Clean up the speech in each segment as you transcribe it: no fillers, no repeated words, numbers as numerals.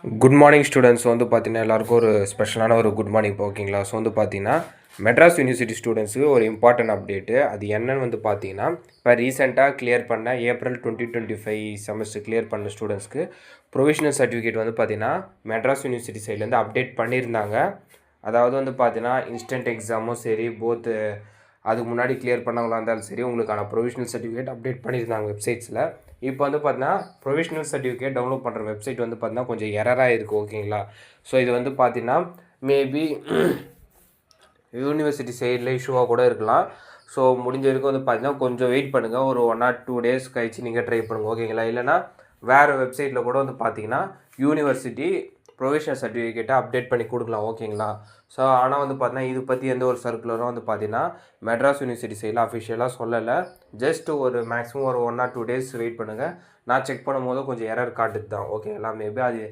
Good morning students வந்து பார்த்தீங்கன்னா எல்லாருக்கும் ஒரு ஸ்பெஷலான ஒரு குட் மார்னிங் இப்போ ஓகேங்களா. ஸோ வந்து பார்த்தீங்கன்னா மெட்ராஸ் யூனிவர்சிட்டி ஸ்டூடெண்ட்ஸுக்கு ஒரு இம்பார்ட்டன்ட் அப்டேட்டு. அது என்னன்னு வந்து பார்த்தீங்கன்னா, இப்போ ரீசெண்டாக கிளியர் பண்ண ஏப்ரல் 2025 செமஸ்டர் கிளியர் பண்ண ஸ்டூடெண்ட்ஸ்க்கு ப்ரொவிஷனல் சர்டிஃபிகேட் வந்து பார்த்தீங்கன்னா மெட்ராஸ் யூனிவர்சிட்டி சைட்லேருந்து அப்டேட் பண்ணியிருந்தாங்க. அதாவது வந்து பார்த்தீங்கன்னா இன்ஸ்டன்ட் எக்ஸாமும் சரி, போத்து அதுக்கு முன்னாடி கிளியர் பண்ணவங்களா இருந்தாலும் சரி, உங்களுக்கான ப்ரொவிஷனல் சர்டிஃபிகேட் அப்டேட் பண்ணியிருந்தாங்க வெப்சைட்ஸில். இப்போ வந்து பார்த்தீங்கன்னா ப்ரொவிஷனல் சர்டிஃபிகேட் டவுன்லோட் பண்ணுற வெப்சைட் வந்து பார்த்தீங்கன்னா கொஞ்சம் எரராக இருக்குது ஓகேங்களா. ஸோ இது வந்து பார்த்தீங்கன்னா மேபி யூனிவர்சிட்டி சைடில் இஷ்யூவாக கூட இருக்கலாம். ஸோ முடிஞ்ச வரைக்கும் வந்து பார்த்தீங்கன்னா கொஞ்சம் வெயிட் பண்ணுங்கள். ஒரு 1 or 2 days கழிச்சு நீங்கள் ட்ரை பண்ணுங்கள் ஓகேங்களா. இல்லைனா வேறு வெப்சைட்டில் கூட வந்து பார்த்தீங்கன்னா யூனிவர்சிட்டி ப்ரொவிஷனல் சர்டிஃபிகேட்டை அப்டேட் பண்ணி கொடுக்கலாம் ஓகேங்களா. ஸோ ஆனால் வந்து பார்த்தீங்கன்னா இது பற்றி எந்த ஒரு சர்க்குலரும் வந்து பார்த்தீங்கன்னா மெட்ராஸ் யூனிவர்சிட்டி சைடில் அஃபிஷியலாக சொல்லலை. ஜஸ்ட் ஒரு மேக்ஸிமம் ஒரு 1 or 2 days வெயிட் பண்ணுங்கள். நான் செக் பண்ணும்போது கொஞ்சம் எரர் காட்டுது தான் ஓகேங்களா. மேபி அது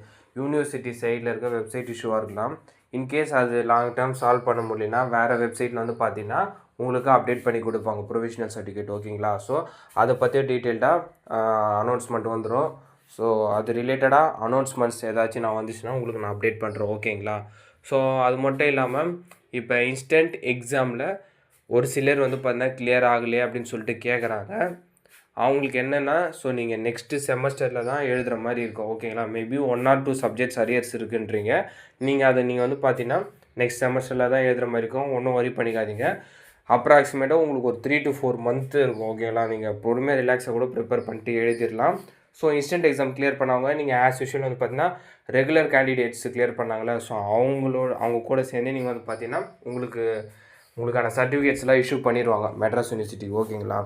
யூனிவர்சிட்டி சைடில் இருக்க வெப்சைட் இஷ்யூவாக இருக்கலாம். இன்கேஸ் அது லாங் டேர்ம் சால்வ் பண்ண முடியலனா வேறு வெப்சைட்டில் வந்து பார்த்தீங்கன்னா உங்களுக்கு அப்டேட் பண்ணி கொடுப்பாங்க ப்ரொவிஷனல் சர்டிஃபிகேட் ஓகேங்களா. ஸோ அதை பற்றிய டீட்டெயில்டாக அனௌன்ஸ்மெண்ட் வந்துடும். ஸோ அது ரிலேட்டடாக அனௌன்ஸ்மெண்ட்ஸ் ஏதாச்சும் நான் வந்துச்சுன்னா உங்களுக்கு நான் அப்டேட் பண்ணுறேன் ஓகேங்களா. ஸோ அது மட்டும் இல்லாமல் இப்போ இன்ஸ்டன்ட் எக்ஸாமில் ஒரு சிலர் வந்து பார்த்தீங்கன்னா கிளியர் ஆகலையே அப்படின்னு சொல்லிட்டு கேட்குறாங்க. அவங்களுக்கு என்னென்னா, ஸோ நீங்கள் நெக்ஸ்ட்டு செமஸ்டரில் தான் எழுதுகிற மாதிரி இருக்கும் ஓகேங்களா. மேபி 1 or 2 சப்ஜெக்ட்ஸ் அரியர்ஸ் இருக்குன்றீங்க. நீங்கள் வந்து பார்த்தீங்கன்னா நெக்ஸ்ட் செமஸ்டரில் தான் எழுதுகிற மாதிரி இருக்கும். ஒன்றும் வரி பண்ணிக்காதீங்க. அப்ராக்சிமேட்டாக உங்களுக்கு ஒரு 3 to 4 month இருக்கும் ஓகேங்களா. நீங்கள் பொறுமையாக ரிலாக்ஸாக கூட ப்ரிப்பேர் பண்ணிட்டு எழுதிடலாம். ஸோ இன்ஸ்டன்ட் எக்ஸாம் கிளியர் பண்ணவங்க நீங்கள் ஆஸ் யூஷுவல் வந்து பார்த்தீங்கன்னா ரெகுலர் கேண்டிடேட்ஸ் கிளியர் பண்ணாங்களே, ஸோ அவங்க கூட சேர்ந்து நீங்கள் வந்து பார்த்தீங்கன்னா உங்களுக்கான சர்டிஃபிகேட்ஸ்லாம் இஷ்யூ பண்ணிடுவாங்க மெட்ராஸ் யூனிவர்சிட்டி ஓகேங்களா.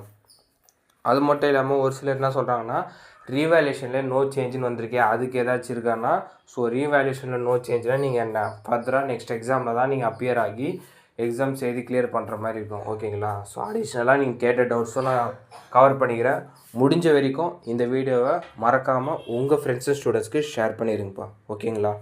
அது மட்டும் இல்லாமல் ஒரு சிலர் என்ன சொல்கிறாங்கன்னா, ரீவேல்யூஷனில் நோ சேஞ்சுன்னு வந்திருக்கே, அதுக்கு ஏதாச்சும் இருக்கான்னா, ஸோ ரீவேல்யூஷனில் நோ சேஞ்சுனால் நீங்கள் என்ன ஃபர்தராக நெக்ஸ்ட் எக்ஸாமில் தான் நீங்கள் அப்பியர் ஆகி எக்ஸாம்ஸ் எழுதி கிளியர் பண்ணுற மாதிரி இருக்கும் ஓகேங்களா. ஸோ அடிஷ்னலாக நீங்கள் கேட்ட டவுட்ஸும் நான் கவர் பண்ணிக்கிறேன். முடிஞ்ச வரைக்கும் இந்த வீடியோவை மறக்காமல் உங்கள் ஃப்ரெண்ட்ஸு ஸ்டூடெண்ட்ஸ்க்கு ஷேர் பண்ணிடுங்கப்பா ஓகேங்களா.